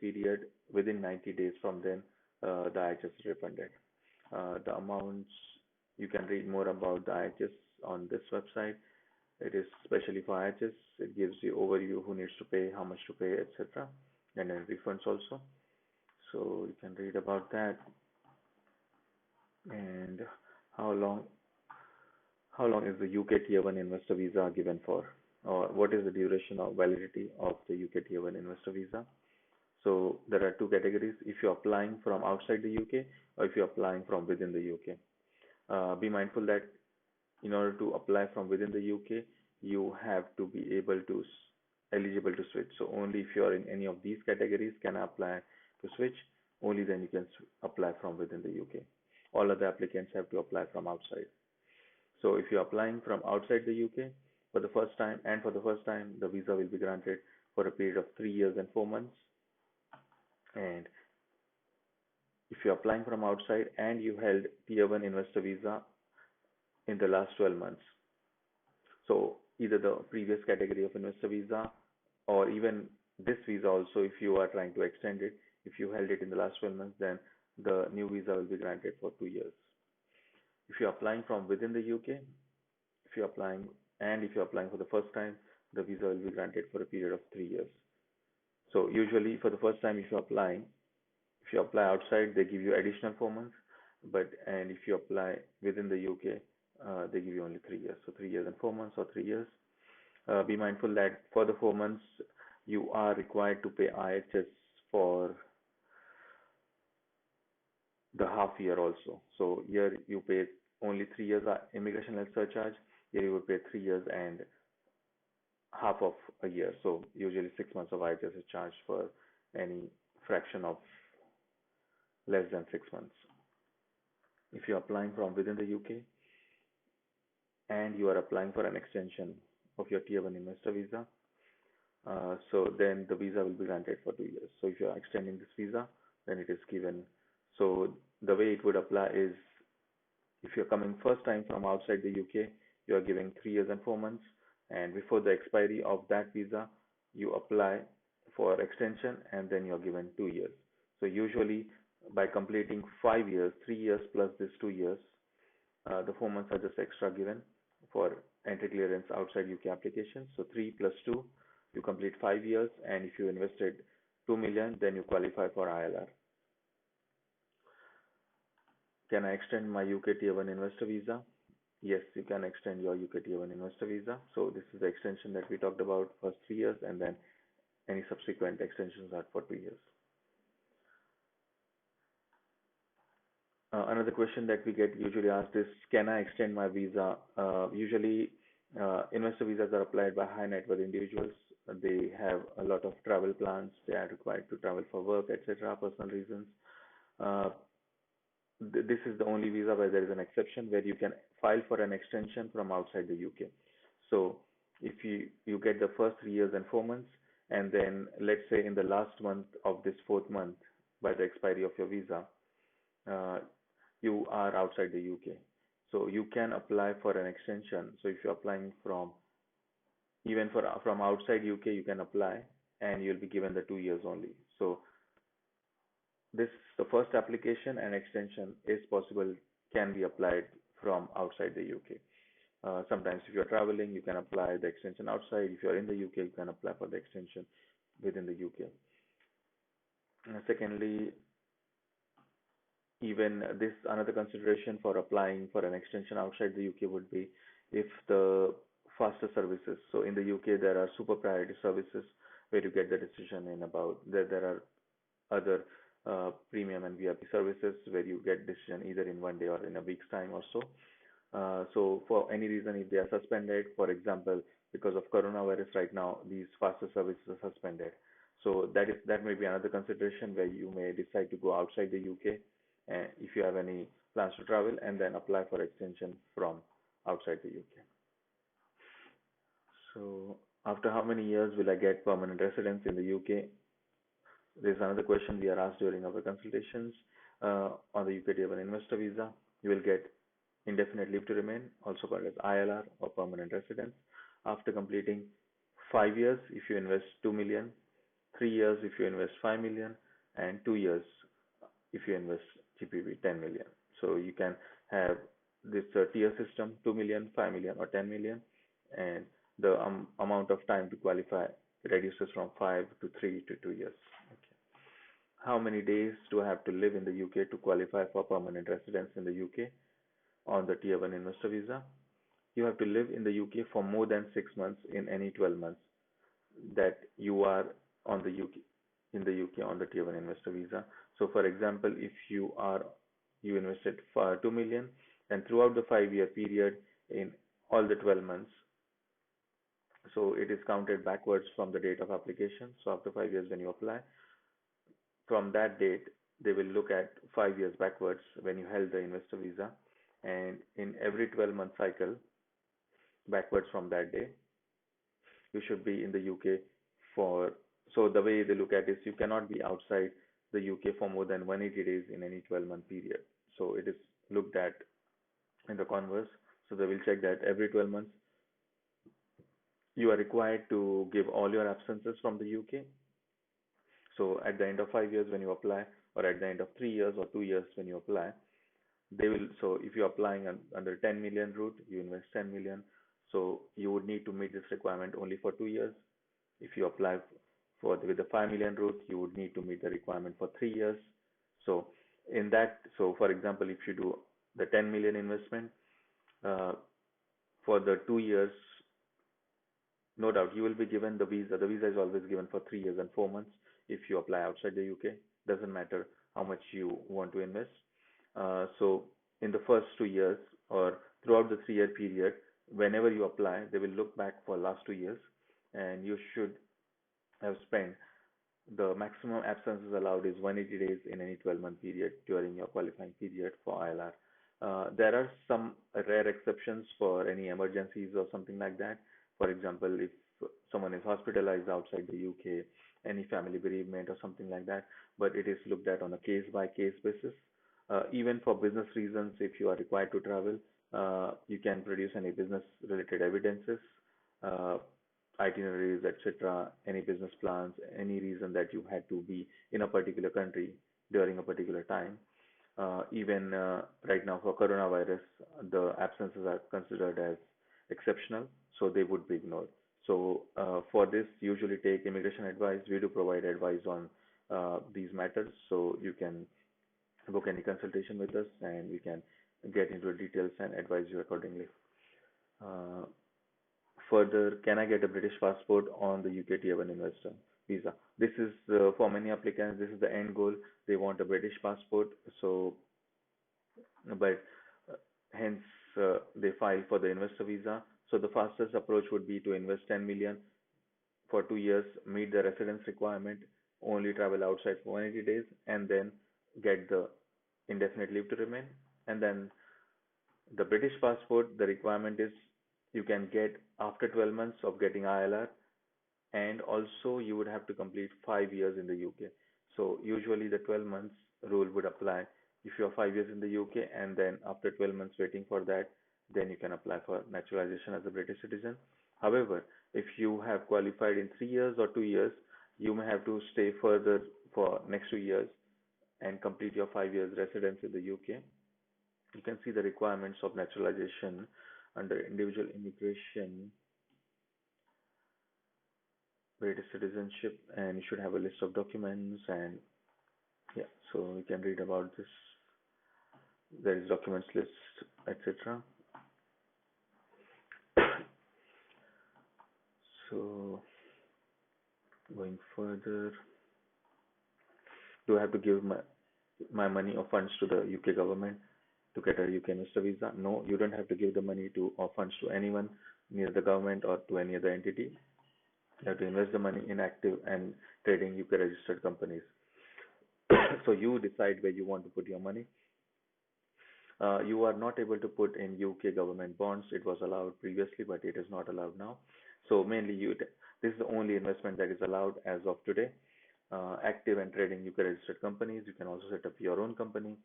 period within 90 days from then, the IHS is refunded. The amounts, you can read more about the IHS on this website. It is specially for IHS. It gives you overview who needs to pay, how much to pay, etc. And then refunds also. So you can read about that. And how long is the UK Tier 1 investor visa given for? Or what is the duration of validity of the UK Tier 1 investor visa? So there are two categories: if you're applying from outside the UK or if you're applying from within the UK. Be mindful that in order to apply from within the UK, you have to be eligible to switch. So only if you are in any of these categories can apply to switch. Only then you can apply from within the UK. All other applicants have to apply from outside. So if you're applying from outside the UK for the first time, the visa will be granted for a period of 3 years and 4 months. And if you're applying from outside and you held Tier 1 investor visa in the last 12 months, so either the previous category of investor visa or even this visa also, if you are trying to extend it, if you held it in the last 12 months, then the new visa will be granted for 2 years. If you're applying from within the UK, if you're applying for the first time, the visa will be granted for a period of 3 years. So usually for the first time, if you apply outside, they give you additional 4 months. And if you apply within the UK, they give you only 3 years. So 3 years and 4 months or 3 years. Be mindful that for the 4 months, you are required to pay IHS for the half year also. So here you pay only 3 years Immigration Health Surcharge. Here you will pay 3 years and half of a year. So usually 6 months of IHS is charged for any fraction of less than 6 months. If you're applying from within the UK and you are applying for an extension of your Tier 1 investor visa, so then the visa will be granted for 2 years. So if you are extending this visa, then it is given. So the way it would apply is, if you're coming first time from outside the UK, you are giving 3 years and 4 months, and before the expiry of that visa, you apply for extension, and then you're given 2 years. So usually by completing 5 years, 3 years plus this 2 years, the 4 months are just extra given for entry clearance outside UK applications. So 3 plus 2, you complete 5 years, and if you invested 2 million, then you qualify for ILR. Can I extend my UK Tier 1 investor visa? Yes, you can extend your UK Tier 1 investor visa. So this is the extension that we talked about, first 3 years, and then any subsequent extensions are for 2 years. Another question that we get usually asked is, can I extend my visa? Usually, investor visas are applied by high net worth individuals. They have a lot of travel plans. They are required to travel for work, etc., personal reasons. This is the only visa where there is an exception where you can file for an extension from outside the UK. So if you get the first 3 years and 4 months, and then let's say in the last month of this 4th month, by the expiry of your visa, you are outside the UK. So you can apply for an extension. So if you're applying from outside UK, you can apply, and you'll be given the 2 years only. So the first application and extension is possible, can be applied from outside the UK. Sometimes if you're traveling, you can apply the extension outside. If you're in the UK, you can apply for the extension within the UK. Secondly, even this another consideration for applying for an extension outside the UK would be if the faster services. So in the UK, there are super priority services where you get the decision in about, there are other premium and VIP services where you get decision either in 1 day or in a week's time or so. So for any reason, if they are suspended, for example, because of coronavirus right now, these faster services are suspended. So that may be another consideration where you may decide to go outside the UK, if you have any plans to travel, and then apply for extension from outside the UK. So after how many years will I get permanent residence in the UK? There's another question we are asked during our consultations. On the UK Tier 1 investor visa, you will get indefinite leave to remain, also called as ILR or permanent residence, after completing 5 years if you invest 2 million, 3 years if you invest 5 million, and 2 years if you invest GPV 10 million. So you can have this tier system, 2 million, 5 million, or 10 million, and the amount of time to qualify reduces from 5 to 3 to 2 years. Okay. How many days do I have to live in the UK to qualify for permanent residence in the UK on the Tier 1 investor visa? You have to live in the UK for more than 6 months in any 12 months that you are on the UK in the UK on the Tier 1 investor visa. So, for example, if you invested for 2 million, and throughout the 5-year period in all the 12 months, so it is counted backwards from the date of application. So after 5 years when you apply, from that date they will look at 5 years backwards when you held the investor visa, and in every 12-month cycle backwards from that day you should be in the UK for. So the way they look at is you cannot be outside the UK for more than 180 days in any 12-month period. So it is looked at in the converse. So they will check that every 12 months you are required to give all your absences from the UK. So at the end of 5 years when you apply, or at the end of 3 years or 2 years when you apply, they will. So if you're applying under 10 million route, you invest 10 million. So you would need to meet this requirement only for 2 years. If you apply with the 5 million route, you would need to meet the requirement for 3 years. So in that, so for example, if you do the 10 million investment uh, for the 2 years, no doubt you will be given the visa. The visa is always given for 3 years and 4 months. If you apply outside the UK, doesn't matter how much you want to invest. So in the first 2 years or throughout the 3-year period, whenever you apply, they will look back for last 2 years, and you should have spent the maximum absences allowed is 180 days in any 12-month period during your qualifying period for ILR. There are some rare exceptions for any emergencies or something like that. For example, if someone is hospitalized outside the UK, any family bereavement or something like that, but it is looked at on a case-by-case basis. Even for business reasons, if you are required to travel, you can produce any business-related evidences, uh, itineraries, etc., any business plans, any reason that you had to be in a particular country during a particular time. Even right now for coronavirus, the absences are considered as exceptional, so they would be ignored. So for this, usually take immigration advice. We do provide advice on these matters, so you can book any consultation with us, and we can get into the details and advise you accordingly. Uh, Further, can I get a British passport on the UK Tier 1 investor visa? This is for many applicants, this is the end goal. They want a British passport, so but hence they file for the investor visa. So the fastest approach would be to invest 10 million for 2 years, meet the residence requirement, only travel outside for 180 days, and then get the indefinite leave to remain. And then the British passport, the requirement is you can get after 12 months of getting ILR, and also you would have to complete 5 years in the UK. So usually the 12 months rule would apply if you are 5 years in the UK, and then after 12 months waiting for that, then you can apply for naturalization as a British citizen. However, if you have qualified in 3 years or 2 years, you may have to stay further for next 2 years and complete your 5 years residence in the UK. You can see the requirements of naturalization under individual immigration, British citizenship, and you should have a list of documents. And yeah, so we can read about this. There is documents list, etc. So going further, do I have to give my money or funds to the UK government to get a UK investor visa? No, you don't have to give the money to or funds to anyone, neither the government or to any other entity. You have to invest the money in active and trading UK registered companies. So you decide where you want to put your money. You are not able to put in UK government bonds. It was allowed previously, but it is not allowed now. So mainly this is the only investment that is allowed as of today. Active and trading UK registered companies. You can also set up your own company,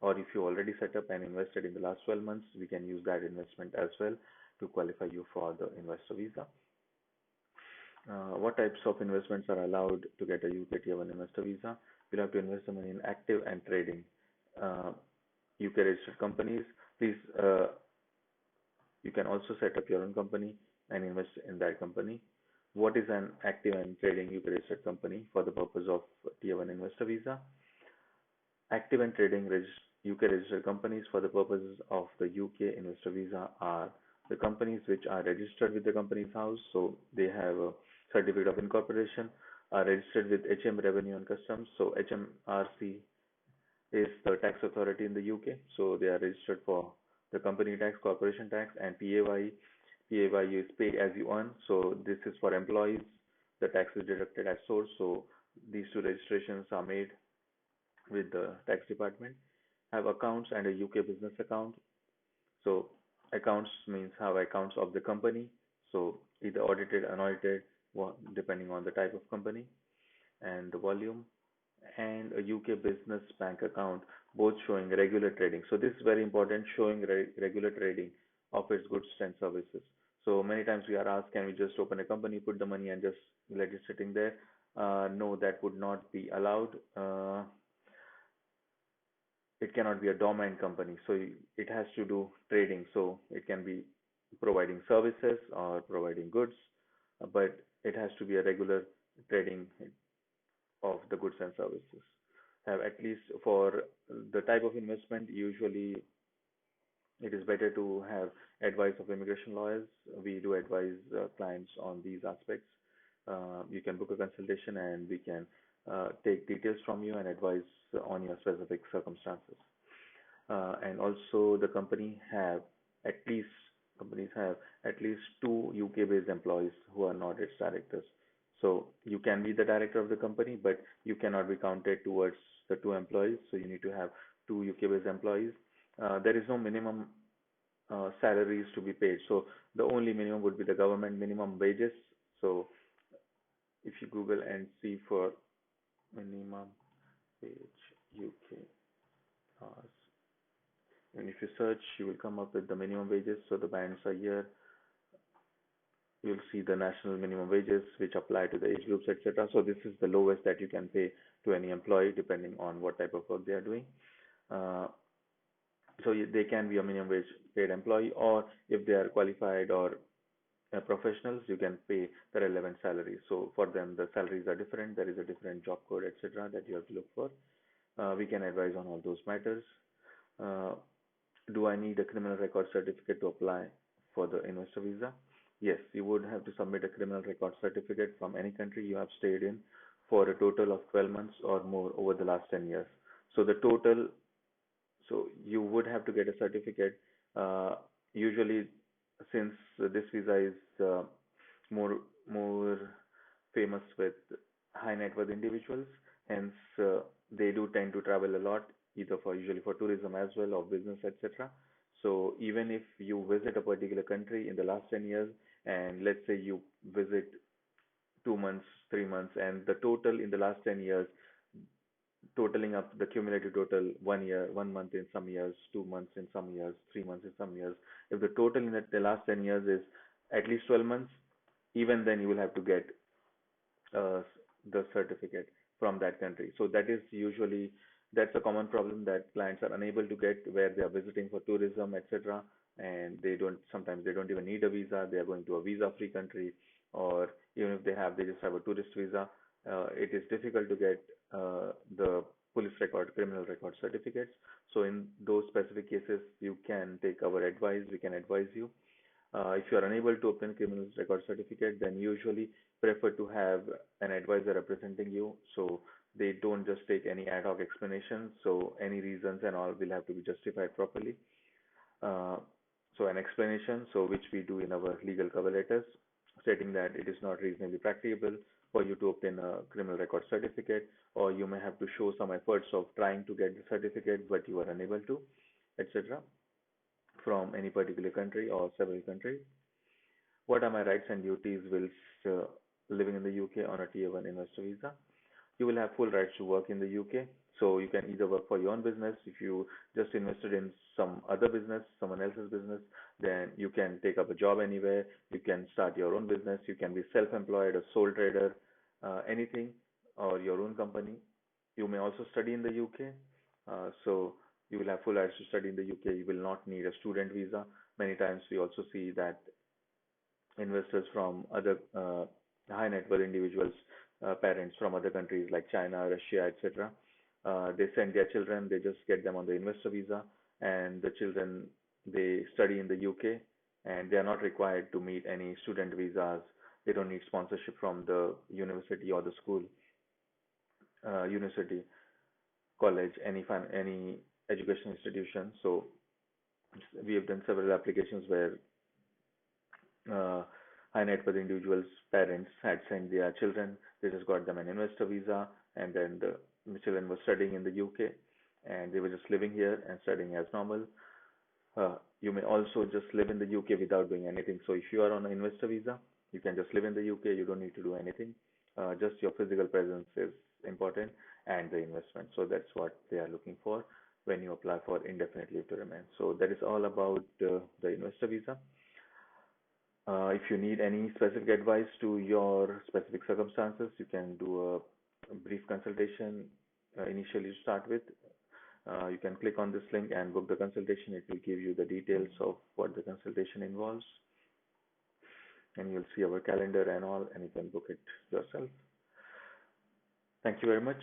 or if you already set up and invested in the last 12 months, we can use that investment as well to qualify you for the investor visa. What types of investments are allowed to get a UK Tier 1 investor visa? You'll have to invest the money in active and trading UK registered companies. Please, you can also set up your own company and invest in that company. What is an active and trading UK registered company for the purpose of Tier 1 investor visa? Active and trading UK registered companies for the purposes of the UK investor visa are the companies which are registered with the Companies House, so they have a certificate of incorporation, are registered with HM Revenue and Customs. So HMRC is the tax authority in the UK, so they are registered for the company tax, corporation tax, and PAYE. PAYE is pay as you earn, so this is for employees. The tax is deducted at source, so these two registrations are made with the tax department. Have accounts and a UK business account. So accounts means have accounts of the company, so either audited, unaudited, depending on the type of company and the volume, and a UK business bank account, both showing regular trading. So this is very important, showing regular trading of its goods and services. So many times we are asked, can we just open a company, put the money and just let it sitting there? No, that would not be allowed. It cannot be a dormant company, so it has to do trading. So it can be providing services or providing goods, but it has to be a regular trading of the goods and services. Have at least for the type of investment, usually it is better to have advice of immigration lawyers. We do advise clients on these aspects. You can book a consultation and we can take details from you and advise on your specific circumstances. And also the companies have at least two UK-based employees who are not its directors. So you can be the director of the company, but you cannot be counted towards the two employees. So you need to have two UK-based employees. There is no minimum salaries to be paid. So the only minimum would be the government minimum wages. So if you Google and see for minimum wage UK hours, and if you search, you will come up with the minimum wages. So the bands are here. You'll see the national minimum wages which apply to the age groups, etc. So this is the lowest that you can pay to any employee depending on what type of work they are doing. So they can be a minimum wage paid employee, or if they are qualified or professionals, you can pay the relevant salary. So for them, the salaries are different. There is a different job code, etc. that you have to look for. We can advise on all those matters. Do I need a criminal record certificate to apply for the investor visa? Yes, you would have to submit a criminal record certificate from any country you have stayed in for a total of 12 months or more over the last 10 years. So so you would have to get a certificate. Usually, since this visa is more famous with high net worth individuals, hence they do tend to travel a lot, either usually for tourism as well or business, etc. So even if you visit a particular country in the last 10 years, and let's say you visit 2 months, 3 months, and the total in the last 10 years, totaling up the cumulative total 1 year, 1 month in some years, 2 months in some years, 3 months in some years. If the total in the last 10 years is at least 12 months, even then you will have to get the certificate from that country. So that's a common problem that clients are unable to get where they are visiting for tourism, etc. And sometimes they don't even need a visa. They are going to a visa-free country, or even if they just have a tourist visa. It is difficult to get the police record, criminal record certificates. So in those specific cases, you can take our advice. We can advise you. If you are unable to obtain criminal record certificate, then usually prefer to have an advisor representing you, so they don't just take any ad hoc explanations. So any reasons and all will have to be justified properly. So an explanation, so which we do in our legal cover letters, stating that it is not reasonably practicable for you to obtain a criminal record certificate, or you may have to show some efforts of trying to get the certificate, but you are unable to, etc. from any particular country or several countries. What are my rights and duties whilst living in the UK on a Tier 1 investor visa? you will have full rights to work in the UK. So you can either work for your own business. If you just invested in some other business, someone else's business, then you can take up a job anywhere. You can start your own business. You can be self-employed, a sole trader, anything, or your own company. You may also study in the UK. So you will have full rights to study in the UK. You will not need a student visa. Many times we also see that investors from other high net worth individuals, parents from other countries like China, Russia, etc. They send their children, they just get them on the investor visa, and the children they study in the UK, and they are not required to meet any student visas. They don't need sponsorship from the university or the school, university, college, any education institution. So we have done several applications where uh, high net worth individuals' parents had sent their children. They just got them an investor visa, and then the children were studying in the UK, and they were just living here and studying as normal. You may also just live in the UK without doing anything. So if you are on an investor visa, you can just live in the UK. You don't need to do anything. Just your physical presence is important and the investment. So that's what they are looking for when you apply for indefinite leave to remain. So that is all about the investor visa. If you need any specific advice to your specific circumstances, you can do a brief consultation initially to start with. You can click on this link and book the consultation. It will give you the details of what the consultation involves, and you'll see our calendar and all, and you can book it yourself. Thank you very much.